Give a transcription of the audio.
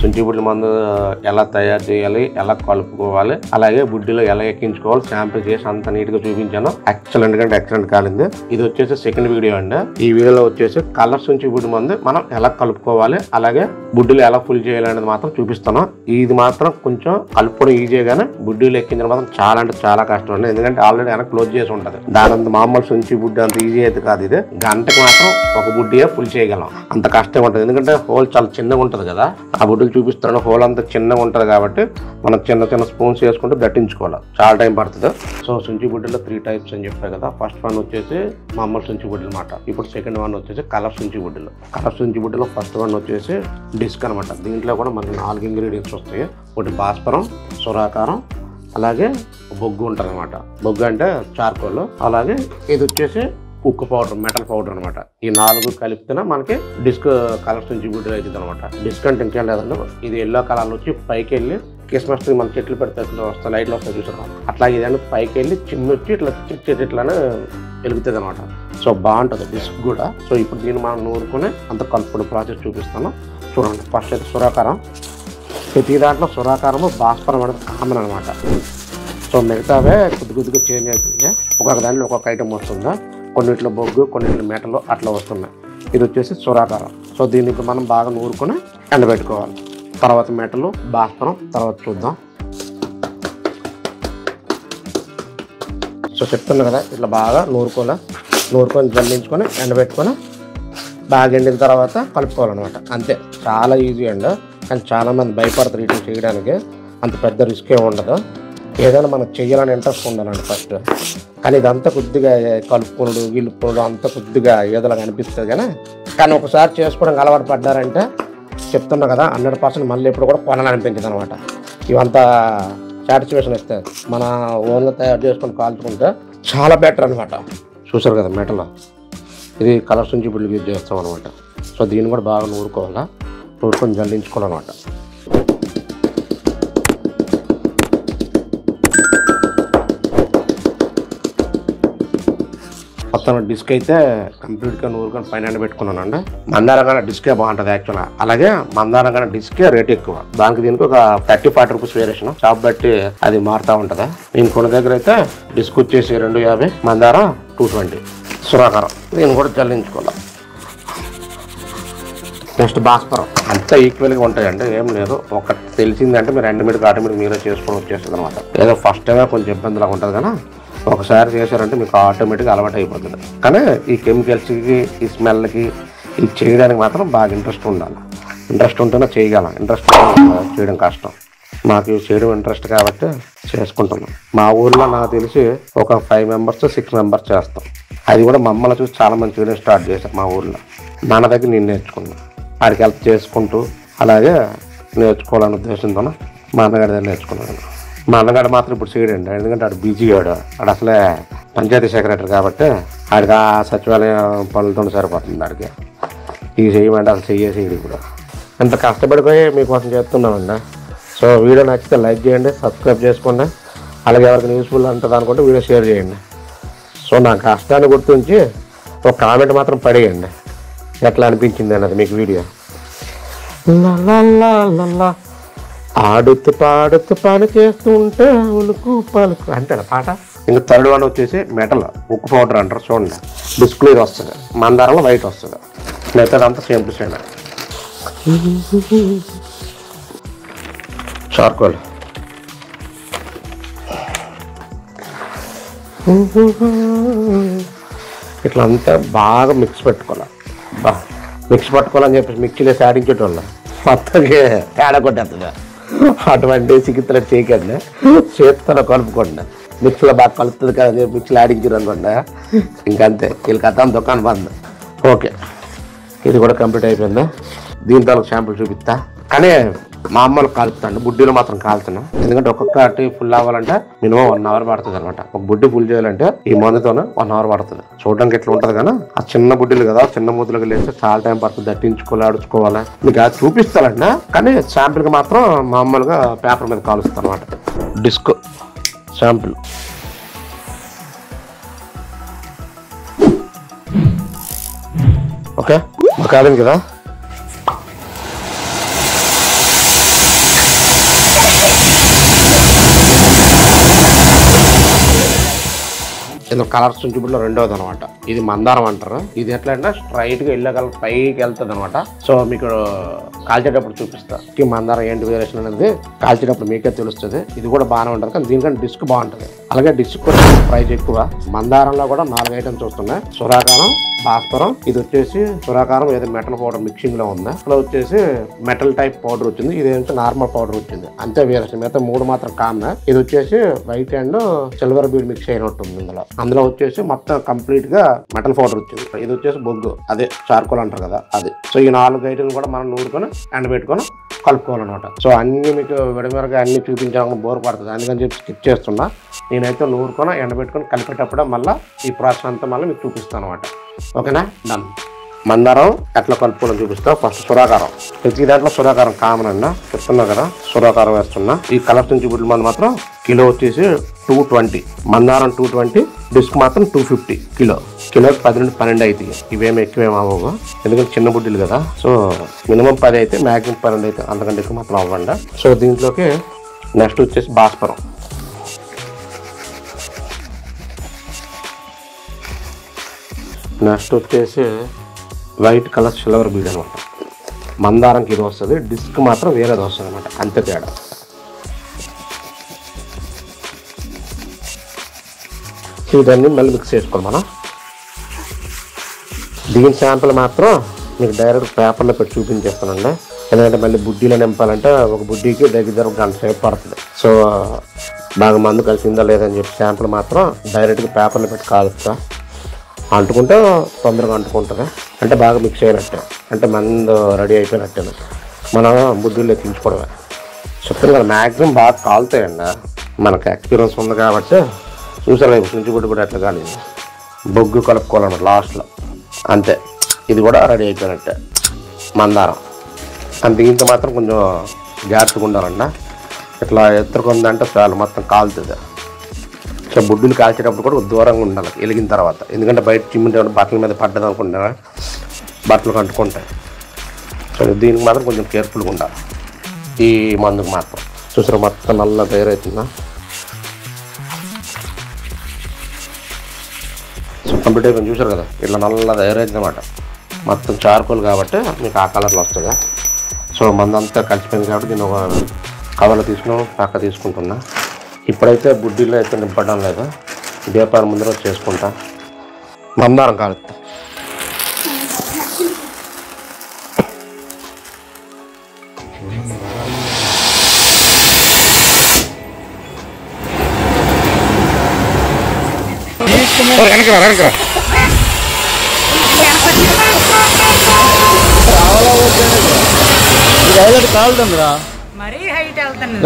సుంచి బుడ్డి మందు ఎలా తయారు చేయాలి, ఎలా కలుపుకోవాలి, అలాగే బుడ్డిలో ఎలా ఎక్కించుకోవాలి శాంపిల్ చేసి అంత నీట్ గా చూపించాను. ఎక్సలెంట్ గా ఎక్సలెంట్ కాలింది. ఇది వచ్చేసి సెకండ్ వీడియో అండి. ఈ వీడియోలో వచ్చేసి కలర్ సుంచి బుడ్డి మందు మనం ఎలా కలుపుకోవాలి, అలాగే బుడ్డిలో ఎలా ఫుల్ చేయాలి అనేది మాత్రం చూపిస్తాను. ఇది మాత్రం కొంచెం కలుపుకోవడం ఈజీ గానే బుడ్డిలో ఎక్కించడం మాత్రం చాలా అంటే చాలా కష్టం అండి. ఎందుకంటే ఆల్రెడీ వెనక క్లోజ్ చేసి ఉంటది. దానంత మామూలు సుంచి బుడ్డి అంత ఈజీ అయితే కాదు. ఇది గంటకి మాత్రం ఒక బుడ్డియే ఫుల్ చేయగలం. అంత కష్టం ఉంటుంది. ఎందుకంటే హోల్ చాలా చిన్నగా ఉంటది కదా. ఆ బుడ్డిలు చూపిస్తున్నాను. హోల్ అంతా చిన్నగా ఉంటది కాబట్టి మనం చిన్న చిన్న స్పూన్స్ వేసుకుంటూ దట్టించుకోవాలి. చాలా టైం పడుతుంది. సో సుంచి బుడ్డిలో 3 టైప్స్ అని చెప్పాయి కదా. ఫస్ట్ వన్ వచ్చేసి మామూలు సుంచి బుడ్డిలు అనమాట. ఇప్పుడు సెకండ్ వన్ వచ్చేసి కలర్ సుంచి బుడ్డిలు. కలర్ సుంచి బుడ్డిలో ఫస్ట్ వన్ వచ్చేసి డిస్క్ అనమాట. దీంట్లో కూడా మనకి 4 ఇంగ్రీడియంట్స్ వస్తాయి. ఒకటి భాస్వరం, సురాకారం, అలాగే బొగ్గు ఉంటుంది అనమాట. బొగ్గు అంటే చార్కోల్. అలాగే ఇది వచ్చేసి ఉక్కు పౌడర్, మెటల్ పౌడర్ అనమాట. ఈ 4 కలిపితేనే మనకి డిస్క్ కలర్ సుంచి బుడ్డి అవుతుంది అనమాట. డిస్క్ అంటే ఇంకేం లేదండి. ఇది ఎల్లో కలర్ వచ్చి పైకి వెళ్ళి క్రిస్మస్ ట్రీ మన చెట్లు పెడితే వస్తాయి, లైట్లు వస్తాయి చూసారు. అట్లా ఇదంటే పైకి వెళ్ళి చిన్న వచ్చి ఇట్లా ఇట్లానే వెలుగుతుంది అనమాట. సో బాగుంటుంది డిస్క్ కూడా. సో ఇప్పుడు దీన్ని మనం నూరుకొని అంత కలుపుకునే ప్రాసెస్ చూపిస్తాను. చూడండి. ఫస్ట్ అయితే సురాకారం. ప్రతి దాంట్లో సురాకారము భాస్వరం అనేది కామన్ అనమాట. సో మిగతావే కొద్దిగా చేంజ్ అవుతుంది. ఒక్కొక్క దాంట్లో ఒక్కొక్క ఐటమ్ వస్తుందా. కొన్నిట్లో బొగ్గు, కొన్నిట్లో మెటలు అట్లా వస్తున్నాయి. ఇది వచ్చేసి సురాకారం. సో దీన్ని ఇప్పుడు మనం బాగా నూరుకొని ఎండబెట్టుకోవాలి. తర్వాత మెటలు, భాస్వరం తర్వాత చూద్దాం. సో చెప్తున్నా కదా, ఇట్లా బాగా నూరుకొని జల్లించుకొని ఎండబెట్టుకొని బాగా ఎండిన తర్వాత కలుపుకోవాలన్నమాట. అంతే. చాలా ఈజీ అండి. కానీ చాలామంది భయపడతారు ఇట్లా చేయడానికి. అంత పెద్ద రిస్క్ ఏమి ఉండదు. ఏదైనా మనకు చేయాలని ఇంట్రెస్ట్ ఉండాలండి ఫస్ట్. కానీ ఇదంతా కొద్దిగా కలుపుకునుడు గిలుపుకునుడు అంతా కొద్దిగా ఏదోలాగా అనిపిస్తుంది. కానీ ఒకసారి చేసుకోవడానికి అలవాటు పడ్డారంటే చెప్తున్నా కదా 100% మళ్ళీ ఎప్పుడు కూడా కొనాలనిపించింది అనమాట. ఇవంతా సాటిస్ఫాక్షన్ ఇస్తుంది. మన ఓన్గా తయారు చేసుకొని కాల్చుకుంటే చాలా బెటర్ అనమాట. చూసారు కదా మెటల్. ఇది కలర్ సుంచి బుడ్డికి యూజ్ చేస్తాం అనమాట. సో దీన్ని కూడా బాగా నూరుకొని జల్లించుకోవాలన్నమాట. మొత్తం డిస్క్ అయితే కంప్లీట్గా నూరుకొని పైన పెట్టుకున్నానండి. మందారంగానే డిస్కే బాగుంటుంది యాక్చువల్గా. అలాగే మందారంగానే డిస్కే రేట్ ఎక్కువ. దానికి దీనికి ఒక 30-40 రూపీస్ వేరియేషన్. షాప్ బట్టి అది మారుతూ ఉంటుంది. నేను కొన్న దగ్గర అయితే డిస్క్ వచ్చేసి 250, మందారం 220. సురాకారం దీన్ని కూడా జల్లించుకోవాలి. నెక్స్ట్ భాస్వరం. అంతా ఈక్వల్గా ఉంటాయండి. ఏం లేదు. ఒకటి తెలిసిందంటే మీరు ఆటోమేటిక్ మీరే చేసుకొని వచ్చేస్తుంది అనమాట. ఏదో ఫస్ట్ టైమే కొంచెం ఇబ్బందిలాగా ఉంటుంది కానీ ఒకసారి చేశారంటే మీకు ఆటోమేటిక్గా అలవాటు అయిపోతుంది. కానీ ఈ కెమికల్స్కి, ఈ స్మెల్కి, ఇది చేయడానికి మాత్రం బాగా ఇంట్రెస్ట్ ఉండాలి. ఇంట్రెస్ట్ ఉంటేనే చేయగలం. ఇంట్రెస్ట్ చేయడం కష్టం. మాకు చేయడం ఇంట్రెస్ట్ కాబట్టి చేసుకుంటున్నాం. మా ఊర్లో నాకు తెలిసి ఒక 5 మెంబర్స్ 6 మెంబర్స్ చేస్తాం. అది కూడా మమ్మల్ని చూసి చాలా మంది చేయడం స్టార్ట్ చేశారు మా ఊర్లో. నాన్న దగ్గర నేను నేర్చుకున్నాను. వాడికి హెల్ప్ చేసుకుంటూ అలాగే నేర్చుకోవాలనే ఉద్దేశంతో మా అన్నగారి దగ్గర నేర్చుకున్నాను. మా అన్నగాడు మాత్రం ఇప్పుడు చేయడండి. ఎందుకంటే ఆడు బిజీ ఆడు అసలే పంచాయతీ సెక్రటరీ కాబట్టి ఆడికి ఆ సచివాలయం పనులతో సరిపోతుంది. ఆడికి ఇవి చేయమంటే అసలు చేయడు ఇప్పుడు. ఎంత కష్టపడిపోయి మీకోసం చేస్తున్నామండి. సో వీడియో నచ్చితే లైక్ చేయండి, సబ్స్క్రైబ్ చేసుకోండి. అలాగే ఎవరికి యూస్ఫుల్ ఉంటుంది అనుకుంటే వీడియో షేర్ చేయండి. సో నా కష్టాన్ని గుర్తించి ఒక కామెంట్ మాత్రం పడేయండి. ఎట్లా అనిపించింది అన్నది మీకు వీడియో. ఆడుతూ పాడుతూ పని చేస్తుంటే ఉలుకు పలుకు అంటే పాట. ఇంకా థర్డ్ వన్ వచ్చేసి మెటల్ ఉక్కు పౌడర్ అంటారు. చూడండి డిస్ప్లే వస్తుంది. మందారంలో వైట్ వస్తుంది. మెథడ్ అంతా సేమ్ టు సేమ్. చార్కోల్. ఇట్లా అంతా బాగా మిక్స్ పెట్టుకోవాలి. మిక్స్ పట్టుకోవాలని చెప్పేసి మిక్సీలో ఆడించేటోళ్ళు మొత్తంగా తేడా కొట్టేస్తుంది. అటువంటి చికిత్సలు చేయకండి. చేతితో కలుపుకోండి. మిక్సీలో బాగా కలుపుతుంది కదా మిక్సీలో ఆడించారు అనుకోండి. ఇంకంతే వీళ్ళకి అర్థం దుకాణం బంద్. ఓకే, ఇది కూడా కంప్లీట్ అయిపోయింది. దీంతో షాంపుల్ చూపిస్తా. కానీ మామూలు కాలుపుతాండి. బుడ్డీలో మాత్రం కాలుతున్నా. ఎందుకంటే ఒక్కొక్కటి ఫుల్ అవ్వాలంటే మినిమం 1 అవర్ పడుతుంది అనమాట. ఒక బుడ్డి ఫుల్ చేయాలంటే ఈ మందుతోనే 1 అవర్ పడుతుంది. చూడడానికి ఎట్లా ఉంటుంది కానీ ఆ చిన్న బుడ్డీలు కదా, చిన్న మూతులకు లేస్తే చాలా టైం పడుతుంది. దట్టించుకోవాలి, ఆడుచుకోవాలి. మీకు అది చూపిస్తానండి. కానీ శాంపుల్కి మాత్రం మామూలుగా పేపర్ మీద కాలుస్తాను అనమాట. Disc sample. ఓకే, కాలేదు కదా. ఇందులో కలర్స్ చూపులో రెండోది అనమాట. ఇది మందారం అంటారు. ఇది ఎట్లా అంటే స్ట్రైట్ గా ఇళ్ళ కలర్ పైకి వెళ్తుంది అనమాట. సో మీకు కాల్చేటప్పుడు చూపిస్తా ఈ మందారం ఏంటి వేరియేషన్ అనేది కాల్చేటప్పుడు మీకే తెలుస్తుంది. ఇది కూడా బాగానే ఉంటుంది కానీ దీనికంటే డిస్క్ బాగుంటుంది. అలాగే డిస్క్ కూడా ప్రైస్ ఎక్కువ. మందారంలో కూడా 4 ఐటమ్స్ వస్తున్నాయి. సురాకారం, భాస్వరం, ఇది వచ్చేసి సురాకారం ఏదో మెటల్ పౌడర్ మిక్సింగ్ లో ఉంది. అక్కడ వచ్చేసి మెటల్ టైప్ పౌడర్ వచ్చింది. ఇది ఏంటంటే నార్మల్ పౌడర్ వచ్చింది. అంతే వేరియేషన్. మిగతా 3 మాత్రం కామన్. ఇది వచ్చేసి white and silver bead mix అయినట్టు ఉంది. అందులో వచ్చేసి మొత్తం కంప్లీట్ గా మెటల్ పౌడర్ వచ్చింది. ఇది వచ్చేసి బొగ్గు, అదే చార్కోల్ అంటారు కదా అది. సో ఈ 4 ఐటమ్స్ కూడా మనం నూరుకొని ఎండబెట్టుకొని కలుపుకోవాలన్నమాట. సో అన్ని మీకు విడమరగా అన్ని చూపించాలని బోర్ పడుతుంది, అందుకని చెప్పి స్కిప్ చేస్తున్నా. నేనైతే నూరుకొని ఎండబెట్టుకొని కలిపేటప్పుడే మళ్ళీ ఈ ప్రాసెస్ అంతా మళ్ళీ మీకు చూపిస్తాను అనమాట. ఓకేనా, డన్. మందారం ఎట్లా కలుపుకోవాలని చూపిస్తా. ఫస్ట్ సురాకారం. ప్రతి దాంట్లో సురాకారం కామన్ అన్న చెప్తున్నా కదా. సురాకారం వేస్తున్నా. ఈ కలర్స్ నుంచి గుడ్లు మంది మాత్రం కిలో వచ్చేసి 220. మందారం 220, డిస్క్ మాత్రం 250 కిలోకి 10 నుండి 12 అవుతాయి. ఇవేమి ఎక్కువేమి అవ్వవు ఎందుకంటే చిన్న బుడ్డీలు కదా. సో మినిమం 10 అయితే మ్యాక్సిమం 12 అయితే, అంతకంటే ఎక్కువ మాత్రం అవ్వండి. సో దీంట్లోకి నెక్స్ట్ వచ్చేసి భాస్వరం. నెక్స్ట్ వచ్చేసి వైట్ కలర్ సిల్వర్ బీడ్ అనమాట. మందారంకి ఇది వస్తుంది, డిస్క్ మాత్రం వేరేది వస్తుంది అనమాట. అంతే తేడా. ఇవన్నీ మళ్ళీ మిక్స్ చేసుకోవాలి మనం. దీని శాంపుల్ మాత్రం మీకు డైరెక్ట్ పేపర్లో పెట్టి చూపించేస్తానండి. ఎందుకంటే మళ్ళీ బుడ్డీలో నింపాలంటే ఒక బుడ్డీకి దగ్గర గంట సేపు పడుతుంది. సో బాగా మందు కలిసిందా లేదని చెప్పి శాంపుల్ మాత్రం డైరెక్ట్గా పేపర్లో పెట్టి కాలుస్తా. అంటుకుంటే తొందరగా అంటుకుంటుంది, అంటే బాగా మిక్స్ అయినట్టే, అంటే మందు రెడీ అయిపోయినట్టే. మనం బుడ్డీలో ఎక్కించుకోవడమే. చెప్తాను కదా మ్యాక్సిమం బాగా కాలుతాయండి. మనకు ఎక్స్పీరియన్స్ ఉంది కాబట్టి చూసారు నుంచి కూడా ఎట్లా కాలి బొగ్గు కలుపుకోవాలన్నమాట లాస్ట్లో. అంతే, ఇది కూడా రెడీ అయిపోయినట్టే మందారం. అండ్ దీంతో మాత్రం కొంచెం జాగ్రత్తగా ఉండాలన్న. ఇట్లా ఎత్తుకుందంటే చాలు మొత్తం కాలుతుంది. సో బుడ్డులు కాల్చేటప్పుడు కూడా దూరంగా ఉండాలి వెలిగిన తర్వాత, ఎందుకంటే బయట చిమ్మిన బట్టల మీద పడ్డది అనుకుంటారా, బట్టలు కంటుకుంటాయి. సో దీనికి మాత్రం కొంచెం కేర్ఫుల్గా ఉండాలి. ఈ మందుకు మాత్రం చూసారు మొత్తం నల్ల తయారవుతుందా. సో కంప్లీట్ అయిపోయింది చూసారు కదా, ఇట్లా నల్ల తయారైంది అన్నమాట. మొత్తం చార్కోల్ కాబట్టి మీకు ఆ కలర్లో వస్తుంది. సో మందంతా కలిసిపోయింది కాబట్టి నేను ఒక కవర్లో తీసుకుని పక్క తీసుకుంటున్నా. ఇప్పుడైతే బుడ్డీలో అయితే నింపడం లేదు, దీపాల ముందు రోజు చేసుకుంటా. మందారం కాలుస్తా. కాలుతుందిరా, మరీ హైట్ వెళ్తాను.